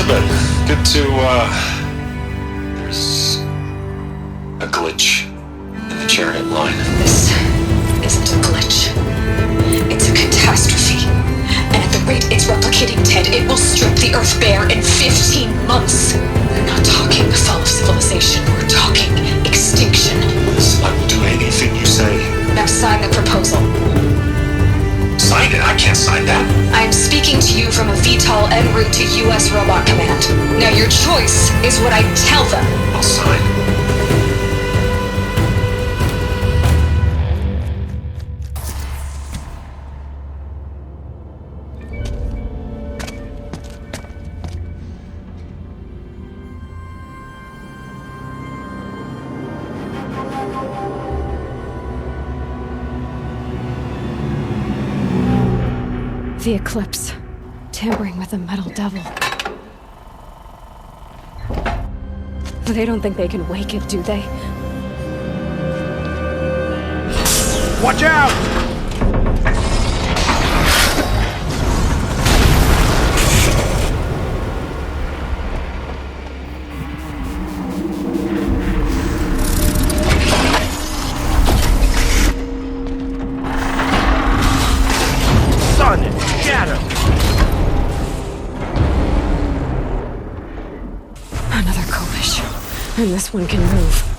Elizabeth, good to, there's a glitch in the chariot line. This isn't a glitch. It's a catastrophe. And at the rate it's replicating, Ted, it will strip the Earth bare in 15 months. We're not talking the fall of civilization. We're talking extinction. Liz, I will do anything you say. Now sign the proposal. Sign it? I can't sign that. I'm speaking to you from a VTOL en route to US Robot Command. Now your choice is what I tell them. I'll sign. The eclipse. Tampering with the metal devil. They don't think they can wake it, do they? Watch out! Another collision. And this one can move.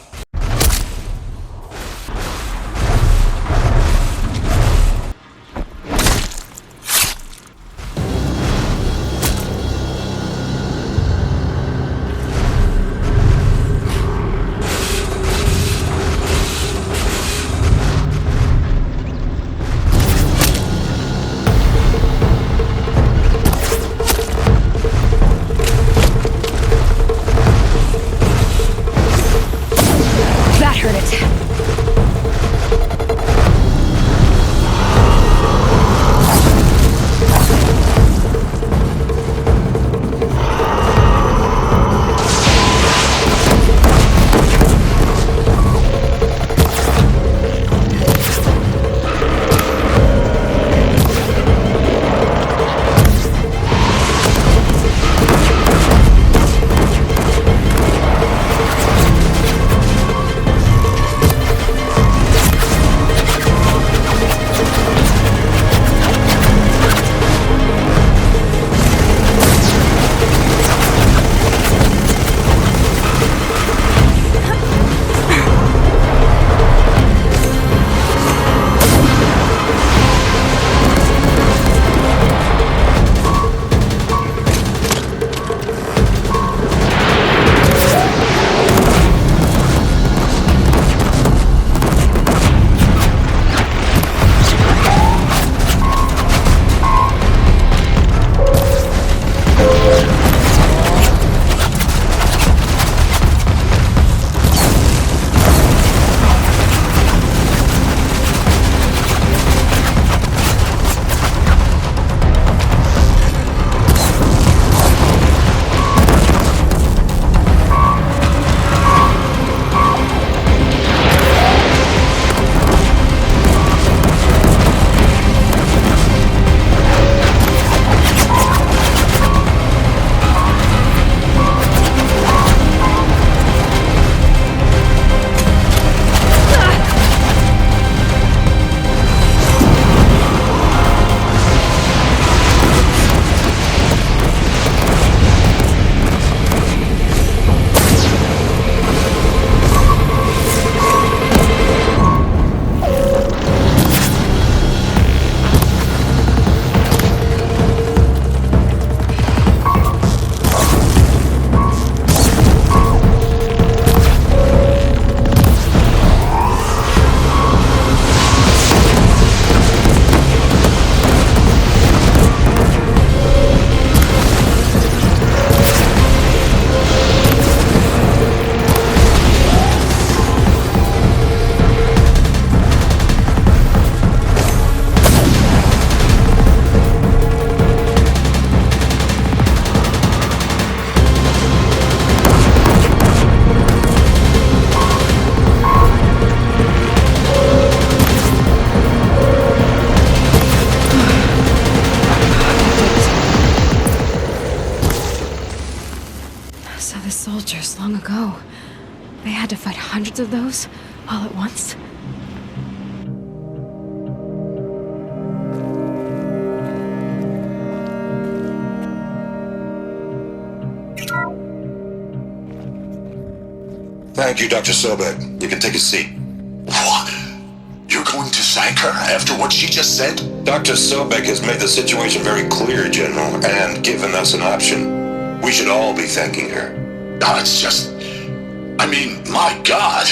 Hundreds of those, all at once? Thank you, Dr. Sobek. You can take a seat. What? You're going to thank her after what she just said? Dr. Sobek has made the situation very clear, General, and given us an option. We should all be thanking her. Oh, it's just... I mean, my God.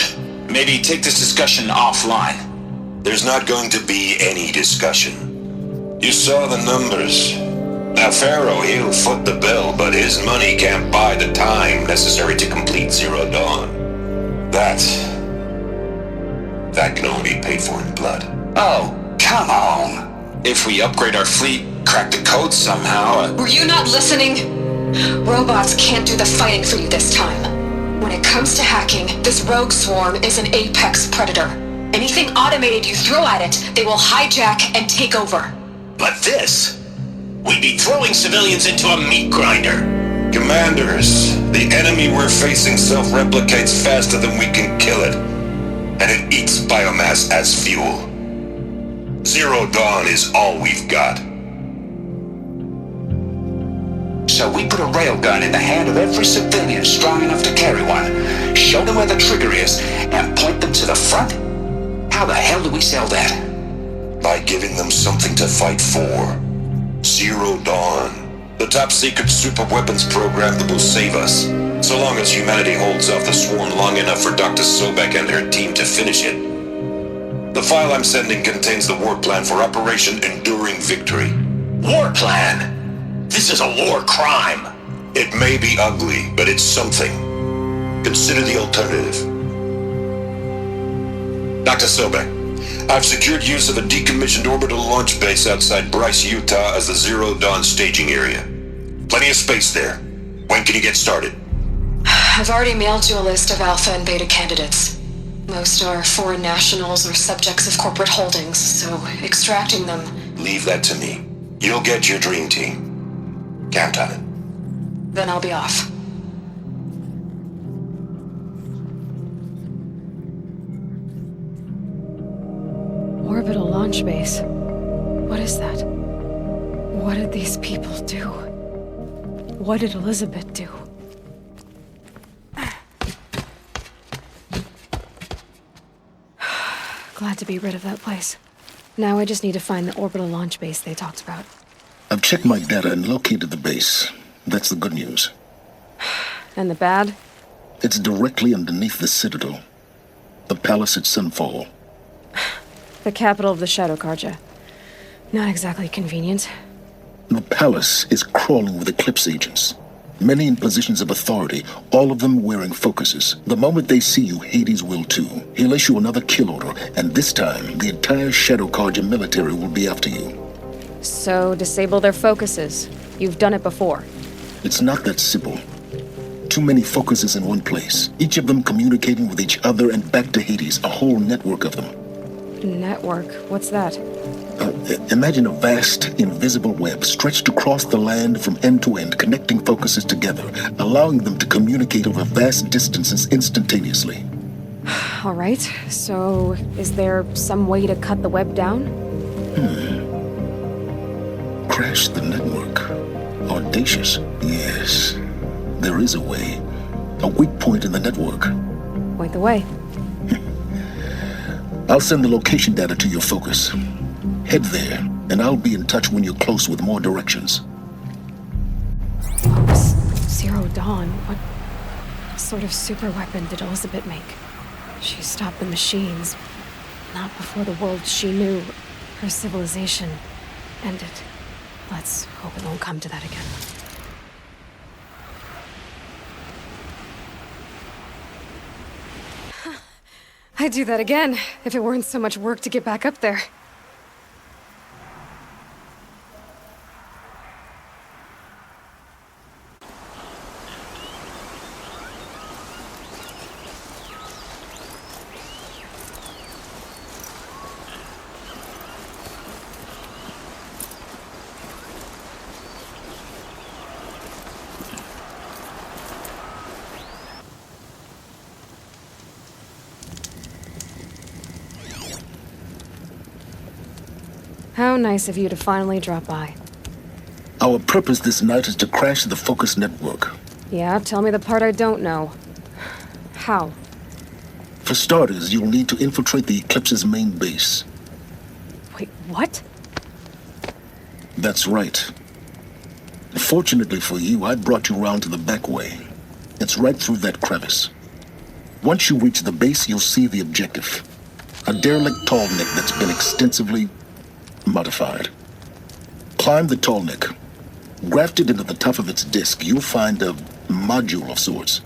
Maybe take this discussion offline. There's not going to be any discussion. You saw the numbers. Now, Faro, he'll foot the bill, but his money can't buy the time necessary to complete Zero Dawn. That can only be paid for in blood. Oh, come on. If we upgrade our fleet, crack the code somehow... Were you not listening? Robots can't do the fighting for you this time. When it comes to hacking, this rogue swarm is an apex predator. Anything automated you throw at it, they will hijack and take over. But this... We'd be throwing civilians into a meat grinder. Commanders, the enemy we're facing self-replicates faster than we can kill it. And it eats biomass as fuel. Zero Dawn is all we've got. So we put a railgun in the hand of every civilian strong enough to carry one, show them where the trigger is, and point them to the front? How the hell do we sell that? By giving them something to fight for. Zero Dawn. The top-secret super-weapons program that will save us. So long as humanity holds off the swarm long enough for Dr. Sobek and her team to finish it. The file I'm sending contains the war plan for Operation Enduring Victory. War plan? This is a war crime. It may be ugly, but it's something. Consider the alternative. Dr. Sobek, I've secured use of a decommissioned orbital launch base outside Bryce, Utah as the Zero Dawn staging area. Plenty of space there. When can you get started? I've already mailed you a list of alpha and beta candidates. Most are foreign nationals or subjects of corporate holdings, so extracting them... Leave that to me. You'll get your dream team. Count on it. Then I'll be off. Orbital launch base. What is that? What did these people do? What did Elizabeth do? Glad to be rid of that place. Now I just need to find the orbital launch base they talked about. I've checked my data and located the base. That's the good news. And the bad? It's directly underneath the Citadel. The palace at Sunfall. The capital of the Shadow Carja. Not exactly convenient. The palace is crawling with Eclipse agents. Many in positions of authority, all of them wearing focuses. The moment they see you, Hades will too. He'll issue another kill order, and this time, the entire Shadow Carja military will be after you. So, disable their focuses. You've done it before. It's not that simple. Too many focuses in one place, each of them communicating with each other and back to Hades, a whole network of them. Network? What's that? Imagine a vast, invisible web stretched across the land from end to end, connecting focuses together, allowing them to communicate over vast distances instantaneously. All right, so is there some way to cut the web down? Crash the network. Audacious. Yes, there is a way. A weak point in the network. Point the way. I'll send the location data to your focus. Head there, and I'll be in touch when you're close with more directions. What was Zero Dawn? What sort of super weapon did Elizabeth make? She stopped the machines. Not before the world she knew, her civilization, ended. Let's hope it won't come to that again. I'd do that again, if it weren't so much work to get back up there. How nice of you to finally drop by. Our purpose this night is to crash the Focus network. Yeah, tell me the part I don't know. How? For starters, you'll need to infiltrate the Eclipse's main base. Wait, what? That's right. Fortunately for you, I brought you round to the back way. It's right through that crevice. Once you reach the base, you'll see the objective. A derelict tall neck that's been extensively modified. Climb the tall neck. Grafted into the top of its disk, you'll find a module of sorts.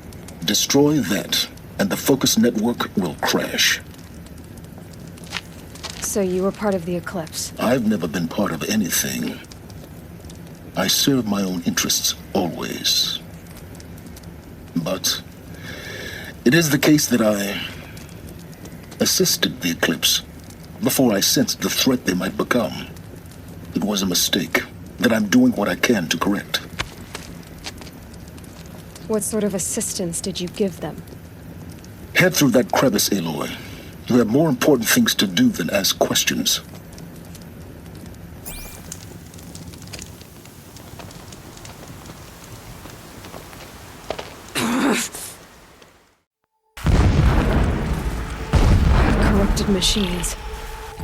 Destroy that, and the Focus network will crash. So you were part of the Eclipse? I've never been part of anything. I serve my own interests, always. But it is the case that I assisted the Eclipse before I sensed the threat they might become. It was a mistake that I'm doing what I can to correct. What sort of assistance did you give them? Head through that crevice, Aloy. You have more important things to do than ask questions. Corrupted machines.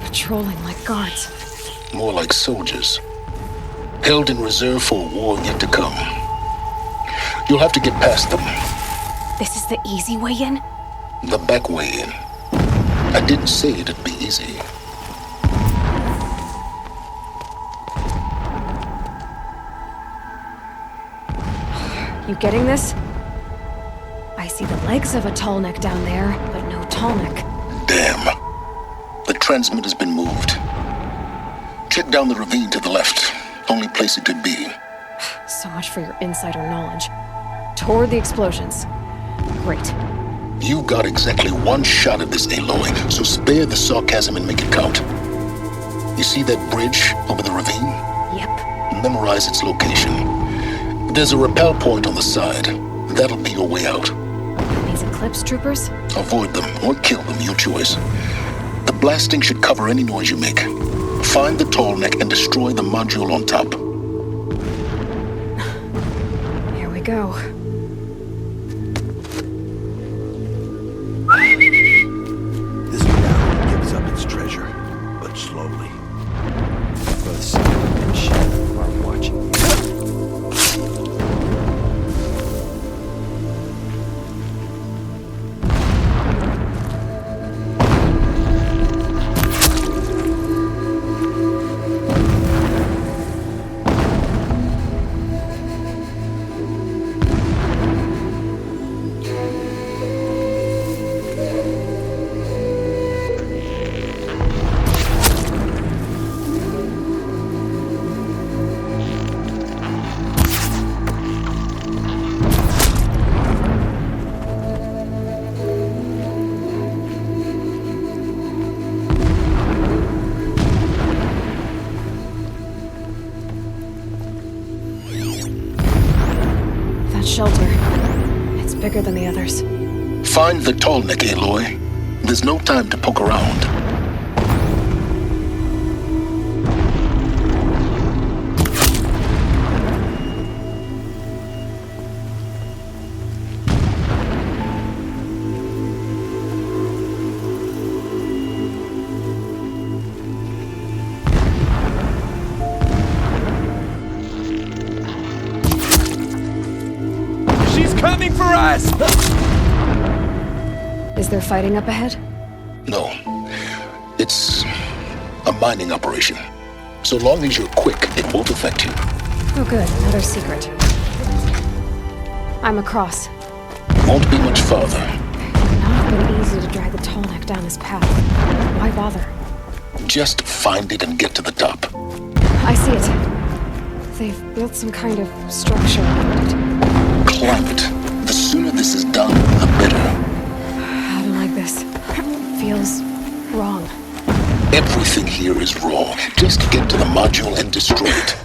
Patrolling like guards. More like soldiers. Held in reserve for a war yet to come. You'll have to get past them. This is the easy way in? The back way in. I didn't say it'd be easy. You getting this? I see the legs of a tall neck down there, but no tall neck. Damn. The transmitter's been moved. Check down the ravine to the left. Only place it could be. So much for your insider knowledge. Toward the explosions. Great. You got exactly one shot at this, Aloy, so spare the sarcasm and make it count. You see that bridge over the ravine? Yep. Memorize its location. There's a rappel point on the side. That'll be your way out. These Eclipse troopers? Avoid them or kill them, your choice. The blasting should cover any noise you make. Find the tall neck and destroy the module on top. Here we go. This town gives up its treasure, but slowly. Both sun and shadow are watching you. Shelter. It's bigger than the others. Find the tall neck, Aloy. There's no time to poke around. Coming for us! Is there fighting up ahead? No. It's a mining operation. So long as you're quick, it won't affect you. Oh good, another secret. I'm across. Won't be much farther. It would not have been easy to drag the tall neck down his path. Why bother? Just find it and get to the top. I see it. They've built some kind of structure around it. Climb it. The sooner this is done, the better. I don't like this. Feels wrong. Everything here is wrong. Just get to the module and destroy it.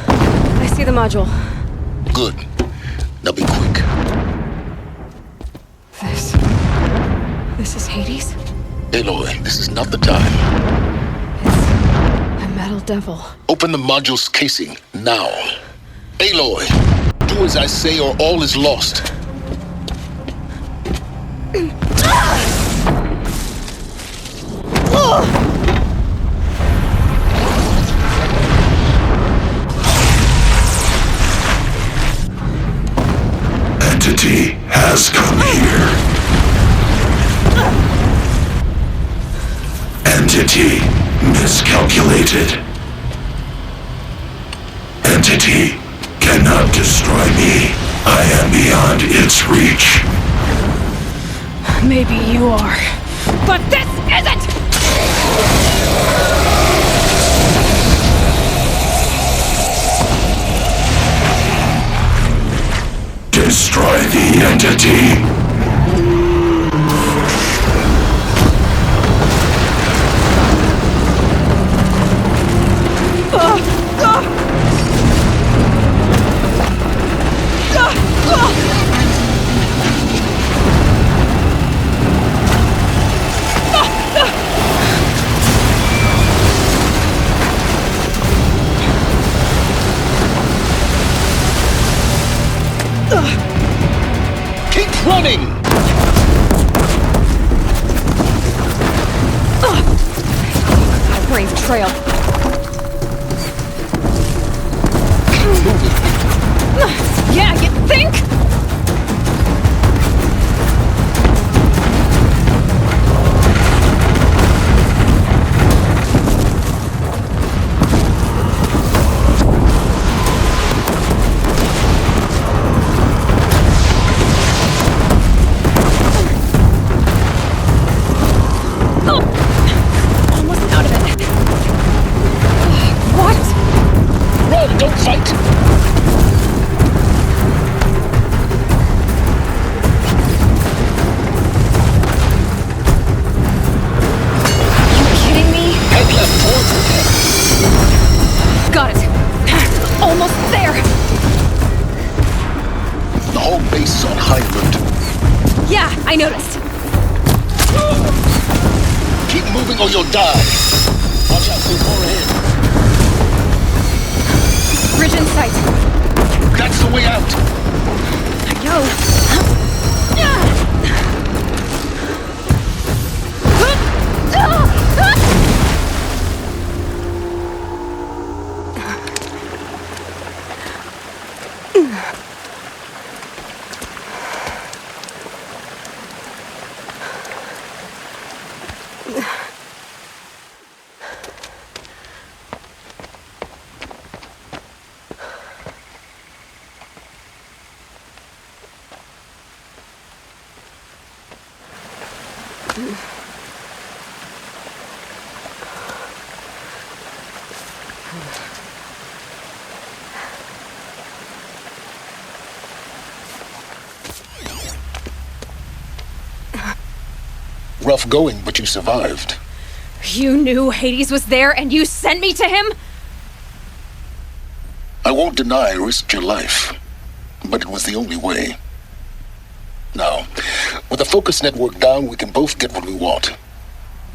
I see the module. Good. Now be quick. This is Hades? Aloy, this is not the time. Metal devil. Open the module's casing, now. Aloy, do as I say or all is lost. Entity has come here. Entity miscalculated. Entity cannot destroy me. I am beyond its reach. Maybe you are. But this isn't! Destroy the entity. Keep running! A brave trail. Yeah, you think? Don't fight! You kidding me? Head left towards the head. Got it. Almost there. The whole base is on high alert. Yeah, I noticed. Keep moving or you'll die. Watch out, there's more ahead. Bridge in sight. That's the way out. I know. Rough going, but you survived. You knew Hades was there and you sent me to him? I won't deny I risked your life, but it was the only way. Now, with the focus network down, we can both get what we want.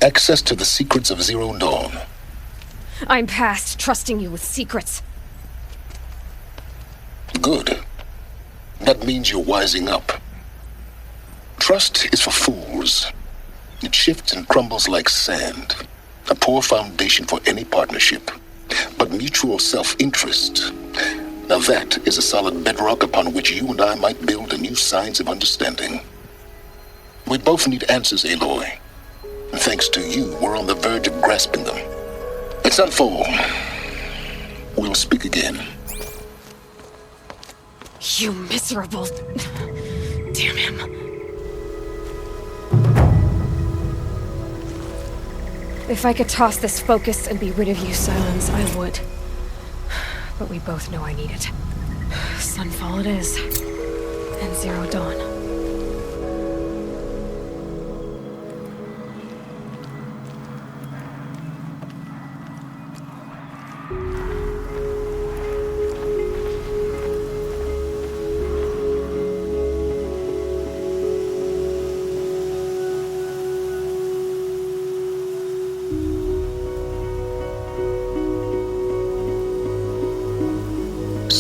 Access to the secrets of Zero Dawn. I'm past trusting you with secrets. Good. That means you're wising up. Trust is for fools. It shifts and crumbles like sand. A poor foundation for any partnership. But mutual self-interest, now that is a solid bedrock upon which you and I might build a new science of understanding. We both need answers, Aloy. And thanks to you, we're on the verge of grasping them. Let's unfold. We'll speak again. You miserable... Damn him. If I could toss this focus and be rid of you, Silence, I would. But we both know I need it. Sunfall it is. And Zero Dawn.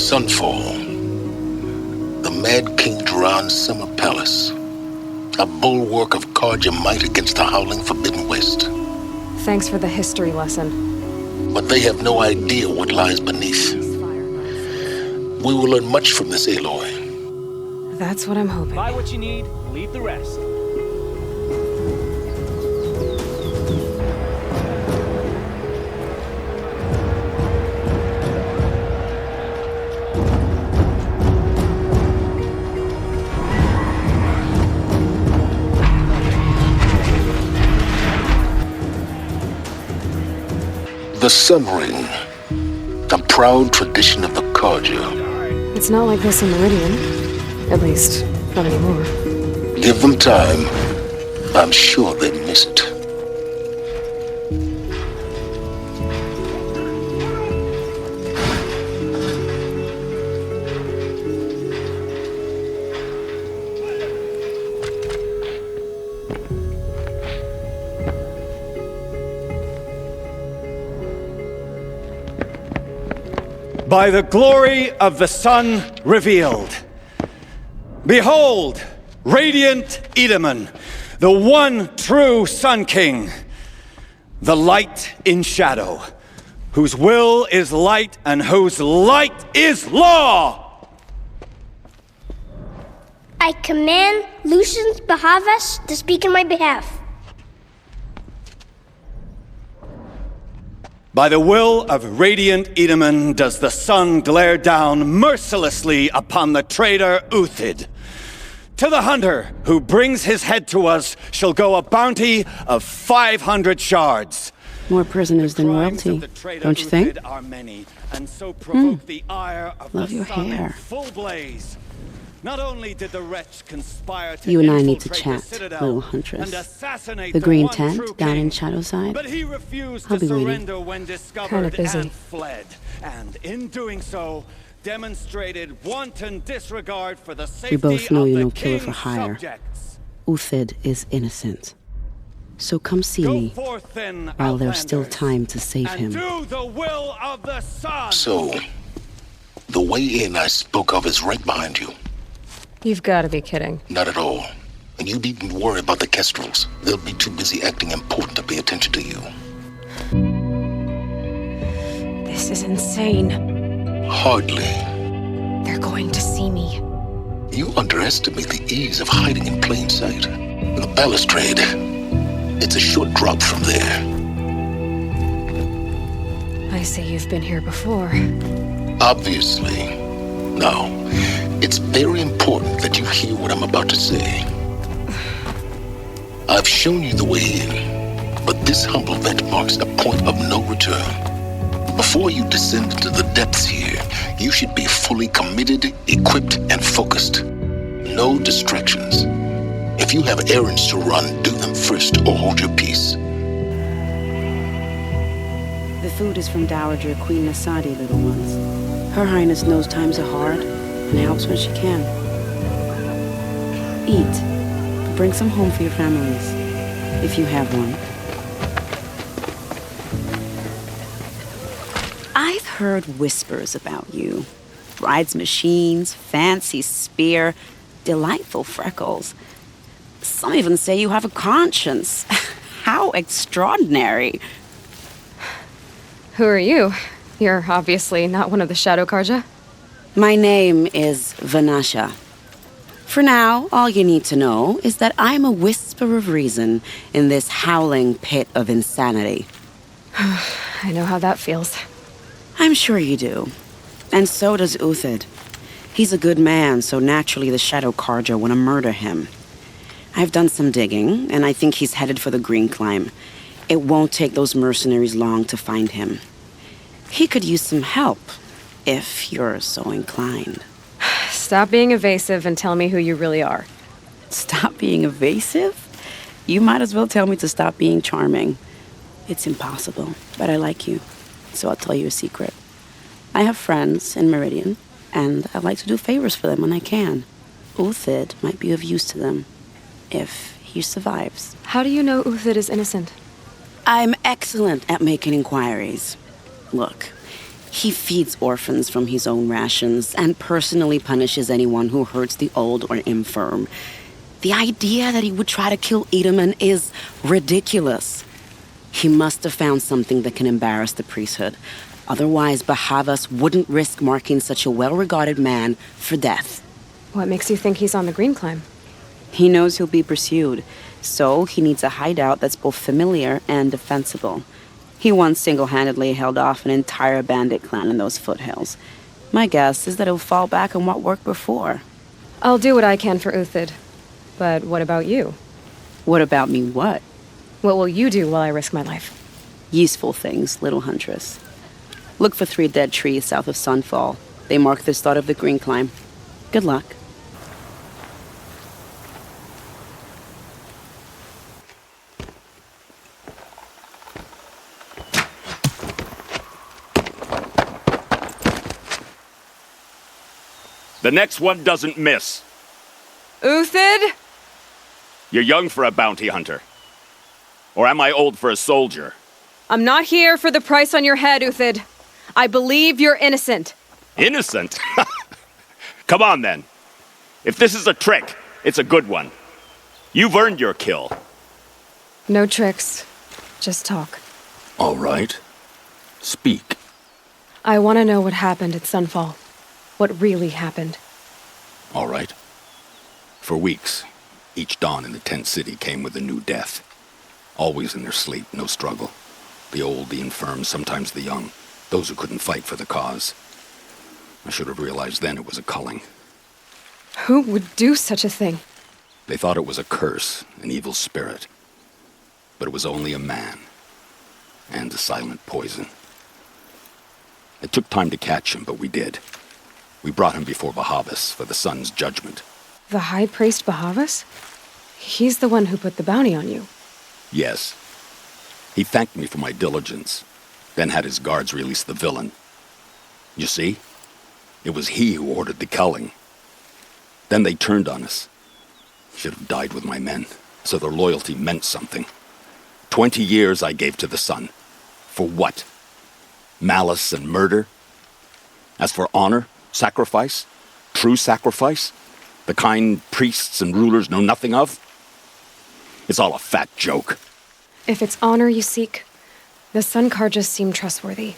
Sunfall. The Mad King Duran's summer palace. A bulwark of Karja might against the howling Forbidden West. Thanks for the history lesson. But they have no idea what lies beneath. We will learn much from this, Aloy. That's what I'm hoping. Buy what you need, leave the rest. The Sun Ring. A proud tradition of the Karja. It's not like this in Meridian. At least, not anymore. Give them time. I'm sure they miss it. By the glory of the sun revealed. Behold, radiant Edaman, the one true Sun King, the light in shadow, whose will is light and whose light is law! I command Lucius Bahavas to speak in my behalf. By the will of radiant Edaman does the sun glare down mercilessly upon the traitor Uthid. To the hunter who brings his head to us shall go a bounty of 500 shards. More prisoners than royalty, don't you think? Are many, and so provoke the ire of Love the your sun in hair. full blaze. Not only did the wretch conspire to You and I need to infiltrate the chat, citadel little and huntress. assassinate The green one tent true down in king, Shadowside. but he refused I'll to be waiting. surrender when discovered Kinda busy. and fled, and in doing so, demonstrated wanton disregard for the safety both know of you're the no killer for king's hire. subjects. Uthid is innocent. So come see Go me forth then, while there's still Outlanders, time to save and him. do the will of the sun. So, the way in I spoke of is right behind you. You've got to be kidding. Not at all. And you needn't worry about the Kestrels. They'll be too busy acting important to pay attention to you. This is insane. Hardly. They're going to see me. You underestimate the ease of hiding in plain sight. The balustrade. It's a short drop from there. I see you've been here before. Obviously. Now, it's very important that you hear what I'm about to say. I've shown you the way in, but this humble vent marks a point of no return. Before you descend into the depths here, you should be fully committed, equipped, and focused. No distractions. If you have errands to run, do them first or hold your peace. The food is from Dowager Queen Nasadi, little ones. Her Highness knows times are hard and helps when she can. Eat. Bring some home for your families, if you have one. I've heard whispers about you. Rides machines, fancy spear, delightful freckles. Some even say you have a conscience. How extraordinary. Who are you? You're obviously not one of the Shadow Karja. My name is Vanasha. For now, all you need to know is that I'm a whisper of reason in this howling pit of insanity. I know how that feels. I'm sure you do. And so does Uthid. He's a good man, so naturally the Shadow Karja want to murder him. I've done some digging, and I think he's headed for the Green Climb. It won't take those mercenaries long to find him. He could use some help, if you're so inclined. Stop being evasive and tell me who you really are. Stop being evasive? You might as well tell me to stop being charming. It's impossible, but I like you, so I'll tell you a secret. I have friends in Meridian, and I like to do favors for them when I can. Uthid might be of use to them, if he survives. How do you know Uthid is innocent? I'm excellent at making inquiries. Look, He feeds orphans from his own rations and personally punishes anyone who hurts the old or infirm. The idea that he would try to kill Edelman is ridiculous. He must have found something that can embarrass the priesthood. Otherwise, Bahavas wouldn't risk marking such a well-regarded man for death. What makes you think he's on the green climb? He knows he'll be pursued, so he needs a hideout that's both familiar and defensible. He once single-handedly held off an entire bandit clan in those foothills. My guess is that he'll fall back on what worked before. I'll do what I can for Uthid. But what about you? What about me what? What will you do while I risk my life? Useful things, little huntress. Look for 3 dead trees south of Sunfall. They mark the start of the green climb. Good luck. The next one doesn't miss. Uthid? You're young for a bounty hunter. Or am I old for a soldier? I'm not here for the price on your head, Uthid. I believe you're innocent. Innocent? Come on, then. If this is a trick, it's a good one. You've earned your kill. No tricks. Just talk. All right. Speak. I want to know what happened at Sunfall. What really happened. All right. For weeks, each dawn in the tent city came with a new death. Always in their sleep, no struggle. The old, the infirm, sometimes the young. Those who couldn't fight for the cause. I should have realized then it was a culling. Who would do such a thing? They thought it was a curse, an evil spirit. But it was only a man. And a silent poison. It took time to catch him, but we did. We brought him before Bahavas for the sun's judgment. The High Priest Bahavas? He's the one who put the bounty on you. Yes. He thanked me for my diligence, then had his guards release the villain. You see? It was he who ordered the culling. Then they turned on us. Should have died with my men, so their loyalty meant something. 20 years I gave to the sun. For what? Malice and murder? As for honor, sacrifice, true sacrifice, the kind priests and rulers know nothing of? It's all a fat joke. If it's honor you seek, the Sun Karjas seem trustworthy.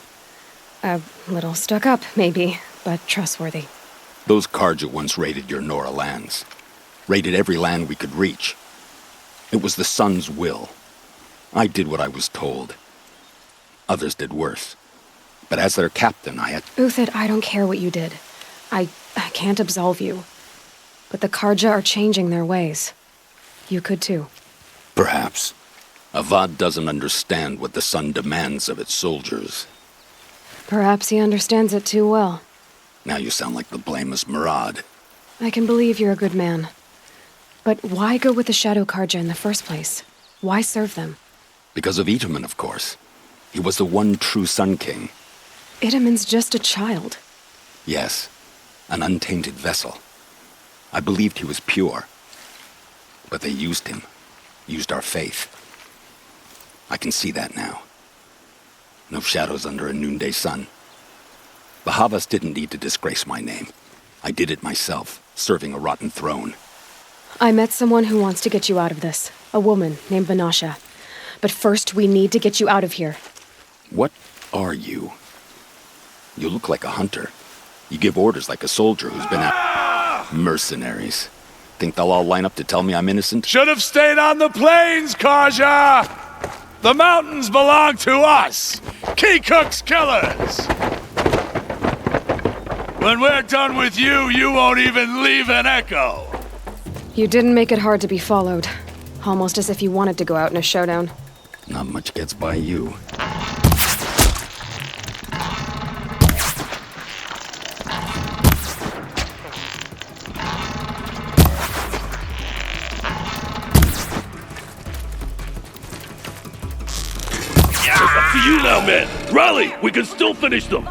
A little stuck up, maybe, but trustworthy. Those Karja once raided your Nora lands. Raided every land we could reach. It was the sun's will. I did what I was told. Others did worse. But as their captain, I had... Uthid, I don't care what you did. I can't absolve you. But the Karja are changing their ways. You could too. Perhaps. Avad doesn't understand what the sun demands of its soldiers. Perhaps he understands it too well. Now you sound like the blameless Murad. I can believe you're a good man. But why go with the Shadow Karja in the first place? Why serve them? Because of Itaman, of course. He was the one true Sun King. Itaman's just a child. Yes, an untainted vessel. I believed he was pure. But they used him. Used our faith. I can see that now. No shadows under a noonday sun. Bahavas didn't need to disgrace my name. I did it myself, serving a rotten throne. I met someone who wants to get you out of this. A woman named Vanasha. But first, we need to get you out of here. What are you? You look like a hunter. You give orders like a soldier who's been out... Mercenaries. Think they'll all line up to tell me I'm innocent? Should have stayed on the plains, Karja! The mountains belong to us! Keycook's killers! When we're done with you, you won't even leave an echo! You didn't make it hard to be followed. Almost as if you wanted to go out in a showdown. Not much gets by you. Up to you now, men! Rally! We can still finish them!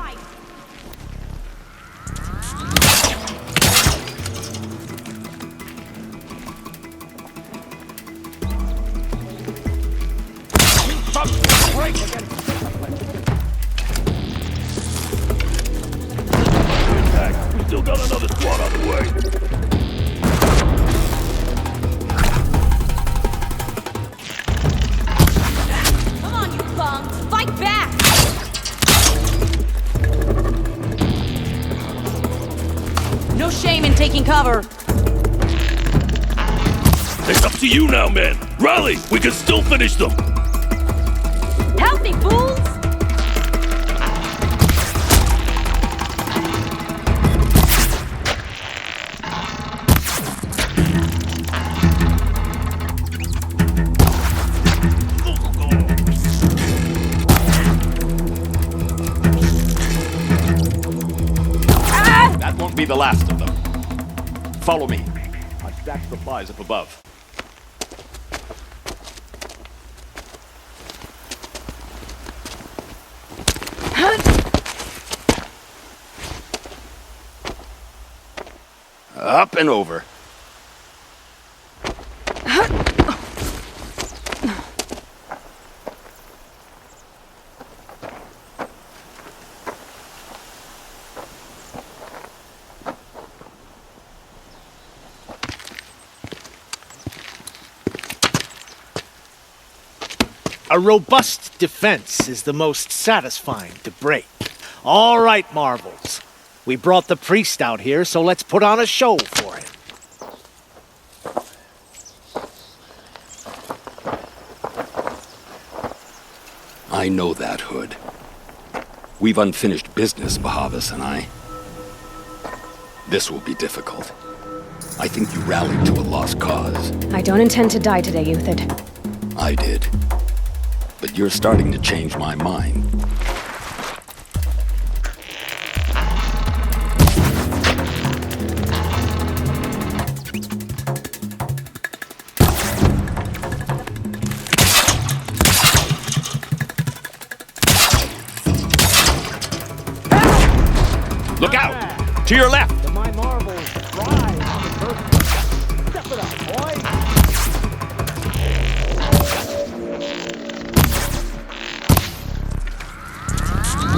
taking cover. It's up to you now, man. Rally! We can still finish them! Help me, fools! That won't be the last of them. Follow me. I've stacked supplies up above. Up and over. A robust defense is the most satisfying to break. All right, Marvels. We brought the priest out here, so let's put on a show for him. I know that, Hood. We've unfinished business, Bahavas and I. This will be difficult. I think you rallied to a lost cause. I don't intend to die today, Uthid. I did. But you're starting to change my mind. Look out! To your left! My marvels rise to purpose. Step it up, boy!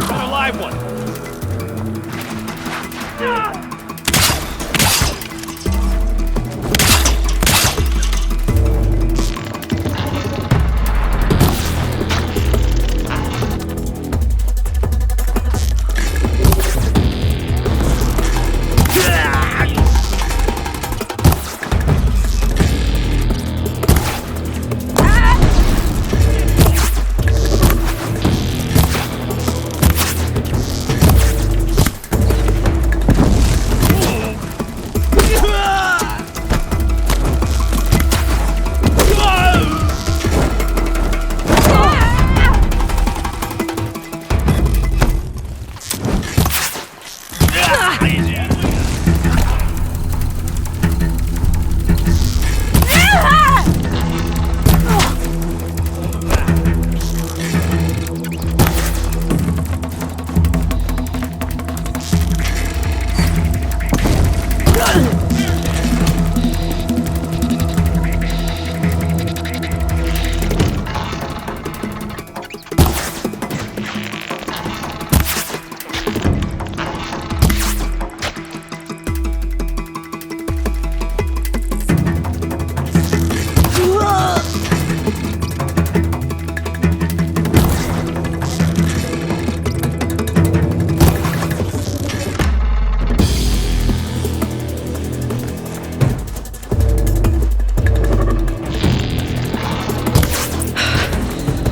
Got a live one!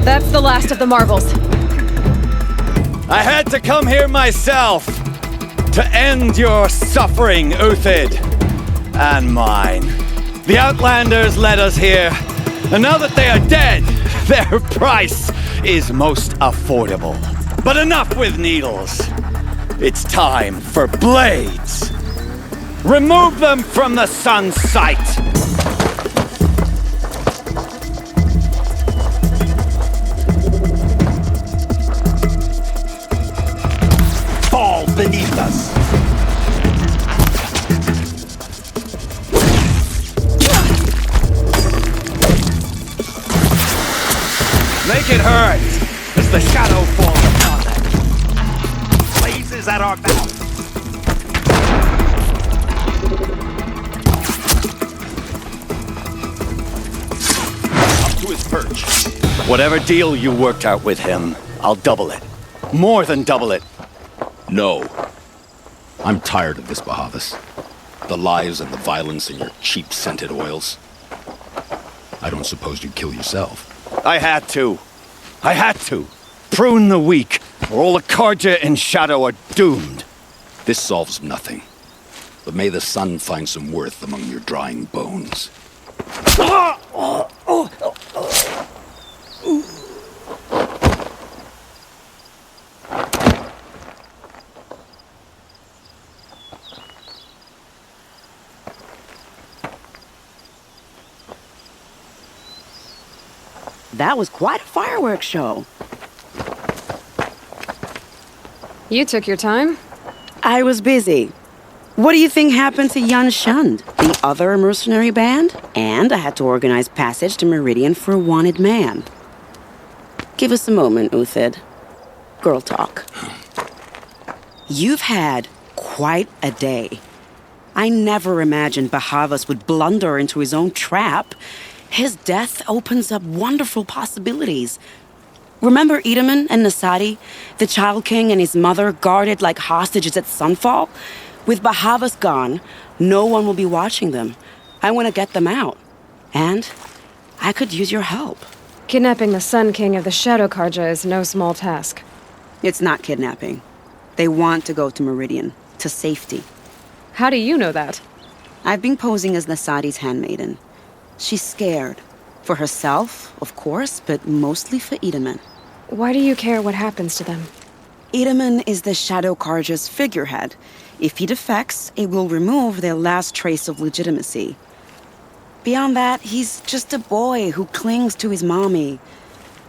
That's the last of the Marvels. I had to come here myself to end your suffering, Uthid, and mine. The Outlanders led us here, and now that they are dead, their price is most affordable. But enough with needles. It's time for blades. Remove them from the sun's sight. Fall beneath us. Make it hurt as the shadow falls upon them. Blazes at our back. Up to his perch. Whatever deal you worked out with him, I'll double it. More than double it. No. I'm tired of this, Bahavas. The lies and the violence and your cheap scented oils. I don't suppose you'd kill yourself. I had to. Prune the weak, or all the Karja in Shadow are doomed. This solves nothing. But may the sun find some worth among your drying bones. That was quite a fireworks show. You took your time? I was busy. What do you think happened to Yun Shund, the other mercenary band? And I had to organize passage to Meridian for a wanted man. Give us a moment, Uthid. Girl talk. You've had quite a day. I never imagined Bahavas would blunder into his own trap. His death opens up wonderful possibilities. Remember Edaman and Nasadi, the Child King and his mother guarded like hostages at Sunfall? With Bahavas gone, no one will be watching them. I want to get them out. And I could use your help. Kidnapping the Sun King of the Shadow Karja is no small task. It's not kidnapping. They want to go to Meridian, to safety. How do you know that? I've been posing as Nasadi's handmaiden. She's scared. For herself, of course, but mostly for Edaman. Why do you care what happens to them? Edaman is the Shadow Karja's figurehead. If he defects, it will remove their last trace of legitimacy. Beyond that, he's just a boy who clings to his mommy.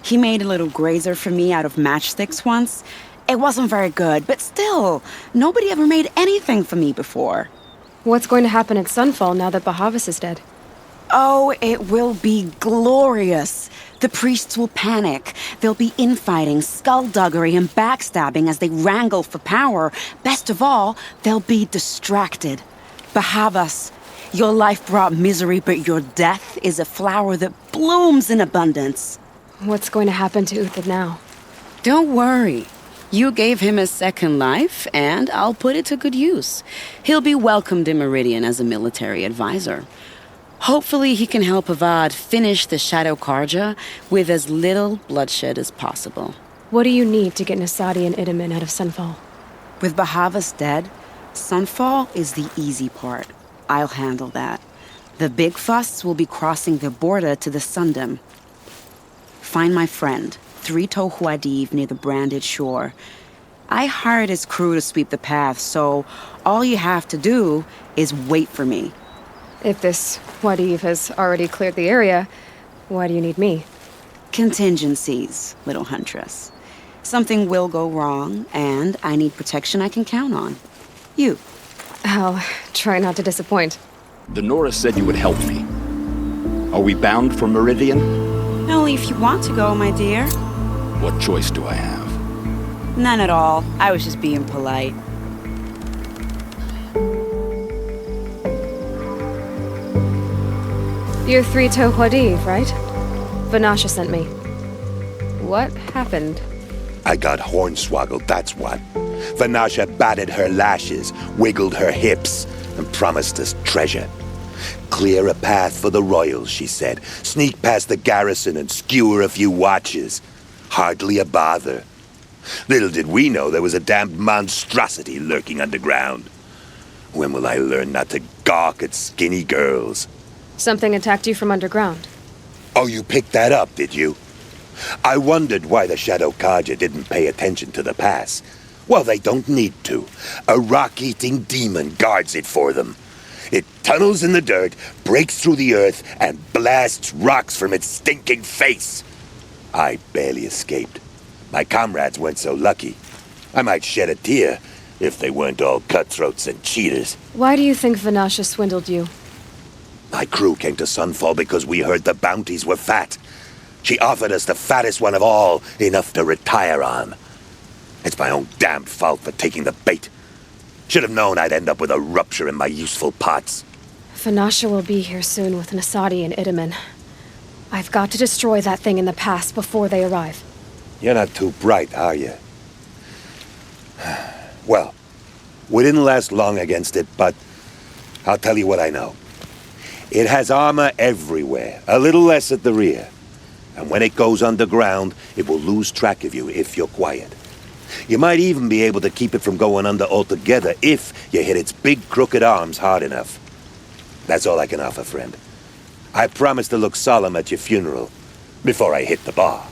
He made a little grazer for me out of matchsticks once. It wasn't very good, but still, nobody ever made anything for me before. What's going to happen at Sunfall now that Bahavas is dead? Oh, it will be glorious. The priests will panic. There'll be infighting, skullduggery, and backstabbing as they wrangle for power. Best of all, they'll be distracted. Bahavas, your life brought misery, but your death is a flower that blooms in abundance. What's going to happen to Uthid now? Don't worry. You gave him a second life, and I'll put it to good use. He'll be welcomed in Meridian as a military advisor. Hopefully he can help Avad finish the Shadow Karja with as little bloodshed as possible. What do you need to get Nasadi and Edaman out of Sunfall? With Bahavas dead, Sunfall is the easy part. I'll handle that. The big fuss will be crossing the border to the Sundom. Find my friend, 3-Toe Huadiv, near the branded shore. I hired his crew to sweep the path, so all you have to do is wait for me. If this Huadiv has already cleared the area, why do you need me? Contingencies, little huntress. Something will go wrong, and I need protection I can count on. You. I'll try not to disappoint. The Nora said you would help me. Are we bound for Meridian? Only if you want to go, my dear. What choice do I have? None at all. I was just being polite. You're 3-Toe Huadiv, right? Vanasha sent me. What happened? I got hornswoggled, that's what. Vanasha batted her lashes, wiggled her hips, and promised us treasure. Clear a path for the royals, she said. Sneak past the garrison and skewer a few watches. Hardly a bother. Little did we know there was a damned monstrosity lurking underground. When will I learn not to gawk at skinny girls? Something attacked you from underground. Oh, you picked that up, did you? I wondered why the Shadow Karja didn't pay attention to the pass. Well, they don't need to. A rock-eating demon guards it for them. It tunnels in the dirt, breaks through the earth, and blasts rocks from its stinking face. I barely escaped. My comrades weren't so lucky. I might shed a tear if they weren't all cutthroats and cheaters. Why do you think Vanasha swindled you? My crew came to Sunfall because we heard the bounties were fat. She offered us the fattest one of all, enough to retire on. It's my own damned fault for taking the bait. Should have known I'd end up with a rupture in my useful parts. Vanasha will be here soon with Nasadi and Edaman. I've got to destroy that thing in the past before they arrive. You're not too bright, are you? Well, we didn't last long against it, but I'll tell you what I know. It has armor everywhere, a little less at the rear. And when it goes underground, it will lose track of you if you're quiet. You might even be able to keep it from going under altogether if you hit its big crooked arms hard enough. That's all I can offer, friend. I promise to look solemn at your funeral before I hit the bar.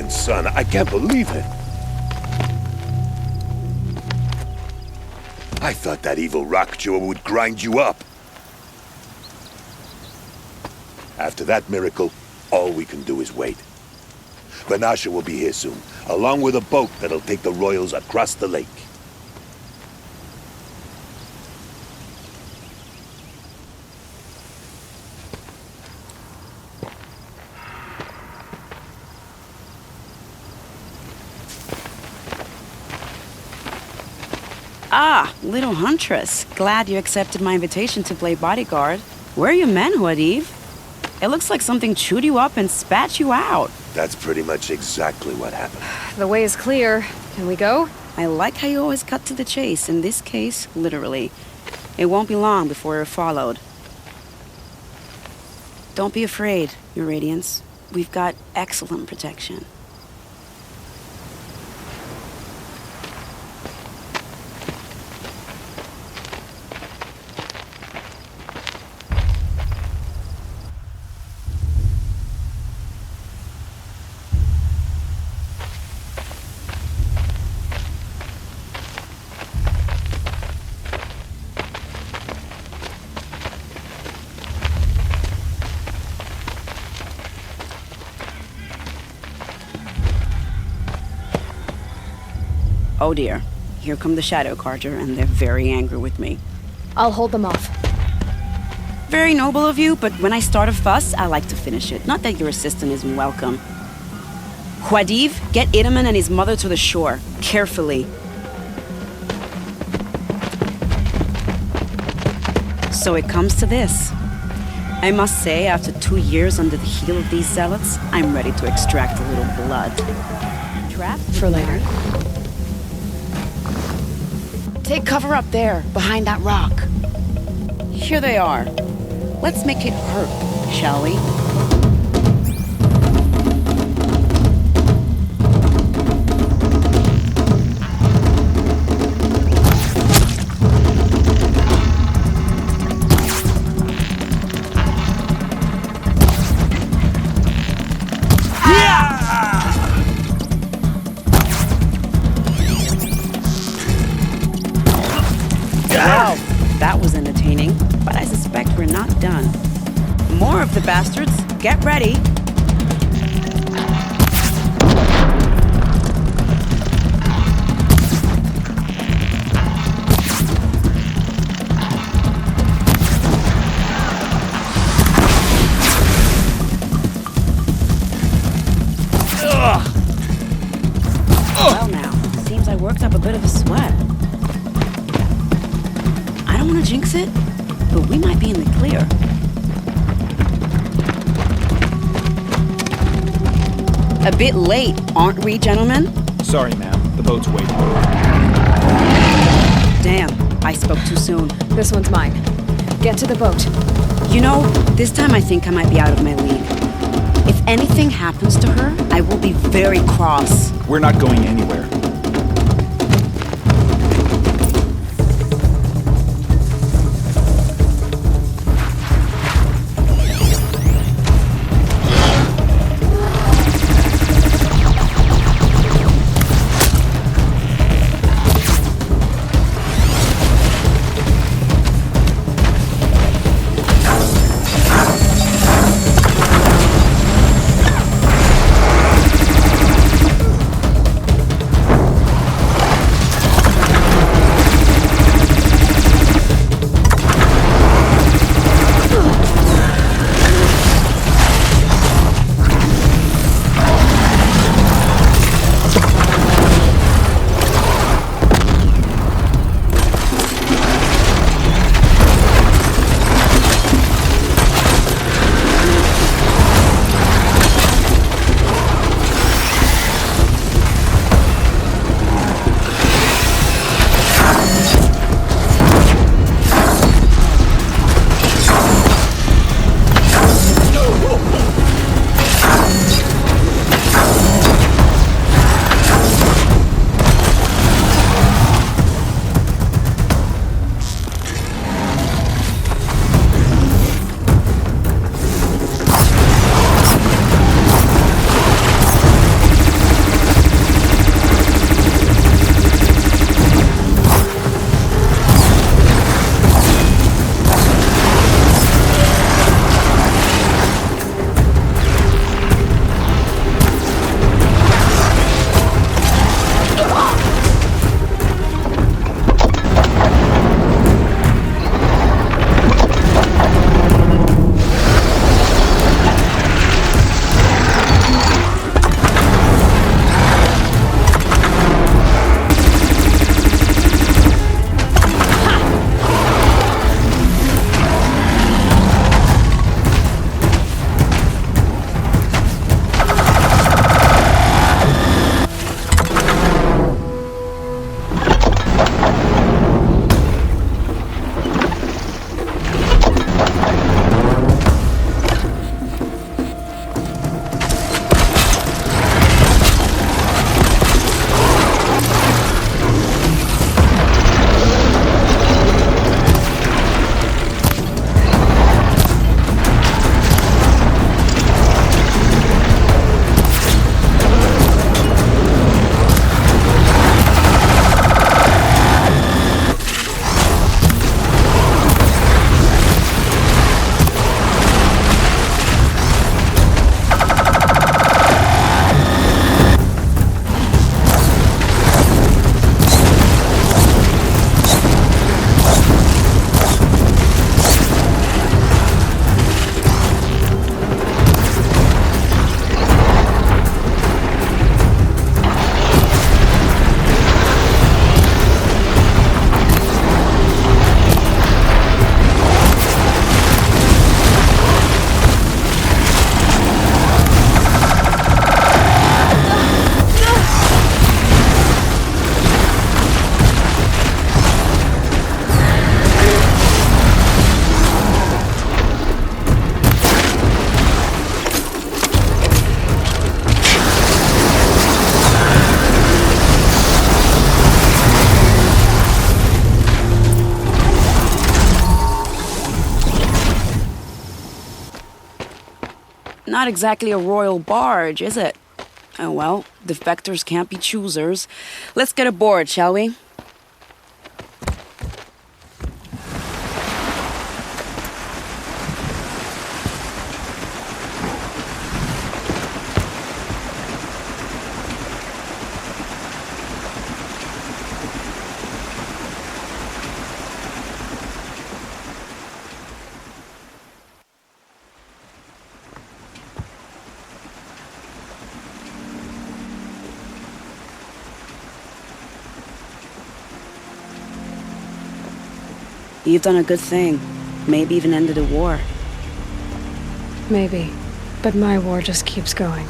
Son, I can't believe it. I thought that evil rock chewer would grind you up. After that miracle, all we can do is wait. Vanasha will be here soon, along with a boat that'll take the royals across the lake. Ah, little huntress. Glad you accepted my invitation to play bodyguard. Where are your men, Huadiv? It looks like something chewed you up and spat you out. That's pretty much exactly what happened. The way is clear. Can we go? I like how you always cut to the chase. In this case, literally. It won't be long before we're followed. Don't be afraid, Your Radiance. We've got excellent protection. Oh dear, here come the Shadow Carja, and they're very angry with me. I'll hold them off. Very noble of you, but when I start a fuss, I like to finish it. Not that your assistant isn't welcome. Huadiv, get Itaman and his mother to the shore. Carefully. So it comes to this. I must say, after 2 years under the heel of these zealots, I'm ready to extract a little blood. Trap for later. Take cover up there, behind that rock. Here they are. Let's make it hurt, shall we? Wow, that was entertaining, but I suspect we're not done. More of the bastards. Get ready. Well now, seems I worked up a bit of a sweat. I don't want to jinx it, but we might be in the clear. A bit late, aren't we, gentlemen? Sorry, ma'am. The boat's waiting. Damn, I spoke too soon. This one's mine. Get to the boat. You know, this time I think I might be out of my league. If anything happens to her, I will be very cross. We're not going anywhere. Not exactly a royal barge, is it? Oh well, defectors can't be choosers. Let's get aboard, shall we? You've done a good thing. Maybe even ended a war. Maybe. But my war just keeps going.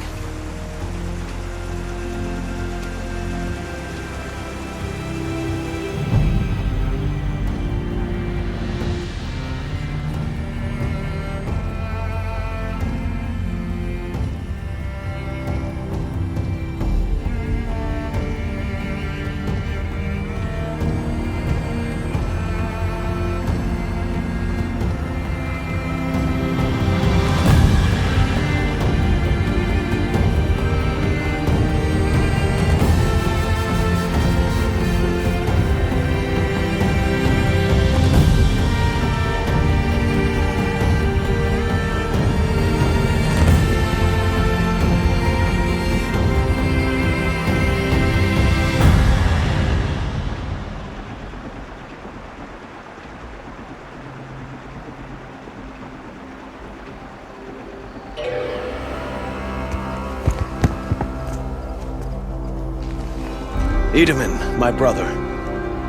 Edaman, my brother,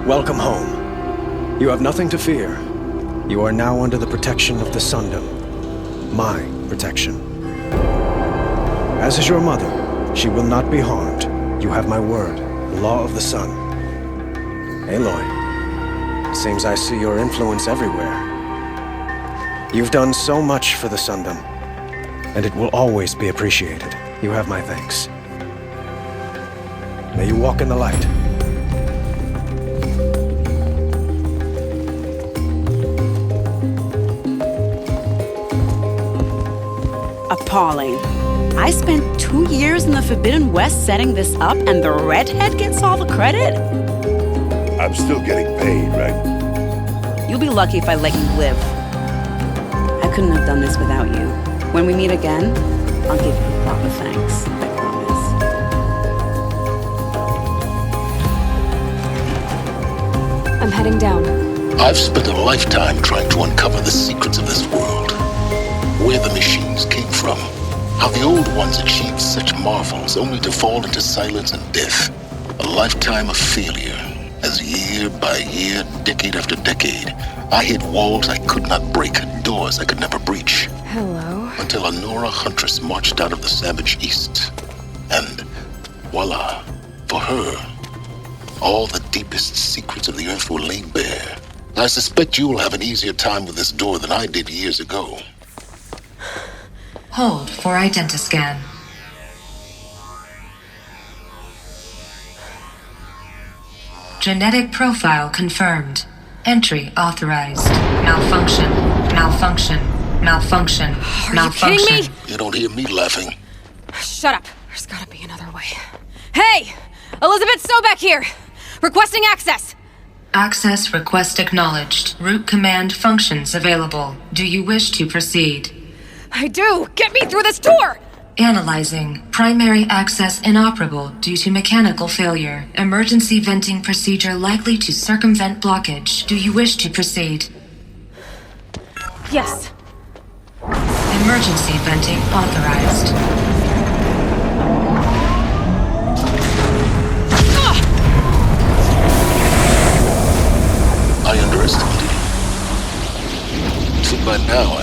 welcome home. You have nothing to fear. You are now under the protection of the Sundom. My protection. As is your mother, she will not be harmed. You have my word, the law of the sun. Aloy, it seems I see your influence everywhere. You've done so much for the Sundom, and it will always be appreciated. You have my thanks. May you walk in the light. Appalling. I spent 2 years in the Forbidden West setting this up, and the redhead gets all the credit? I'm still getting paid, right? You'll be lucky if I let you live. I couldn't have done this without you. When we meet again, I'll give you proper thanks. I promise. I'm heading down. I've spent a lifetime trying to uncover the secrets of this world. Where the machines came from. How the old ones achieved such marvels only to fall into silence and death. A lifetime of failure. As year by year, decade after decade, I hit walls I could not break, doors I could never breach. Hello? Until a Nora huntress marched out of the savage east. And voila, for her, all the deepest secrets of the earth were laid bare. I suspect you'll have an easier time with this door than I did years ago. Hold for identiscan. Genetic profile confirmed. Entry authorized. Malfunction. Malfunction. Malfunction. Malfunction. You kidding me? You don't hear me laughing. Shut up. There's gotta be another way. Hey! Elizabeth Sobek here! Requesting access! Access request acknowledged. Root command functions available. Do you wish to proceed? I do! Get me through this door! Analyzing. Primary access inoperable due to mechanical failure. Emergency venting procedure likely to circumvent blockage. Do you wish to proceed? Yes. Emergency venting authorized. I underestimated you. So by now,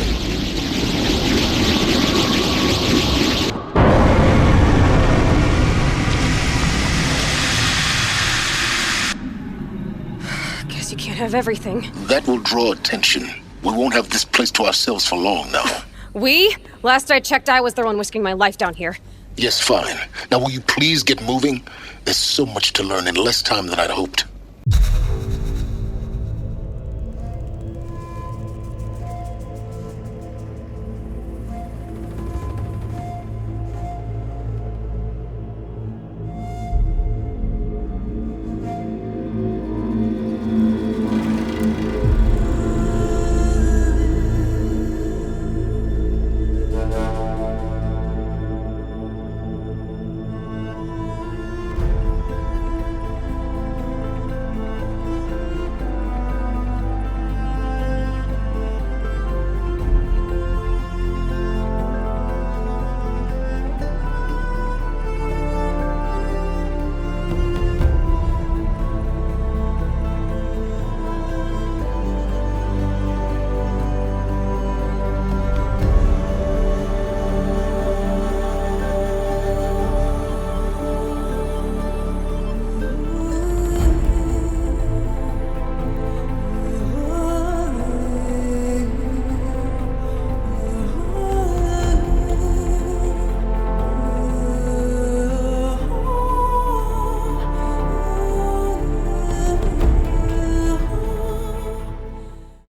Guess you can't have everything. That will draw attention. We won't have this place to ourselves for long now. We? Last I checked, I was the one risking my life down here. Yes, fine. Now will you please get moving? There's so much to learn in less time than I'd hoped.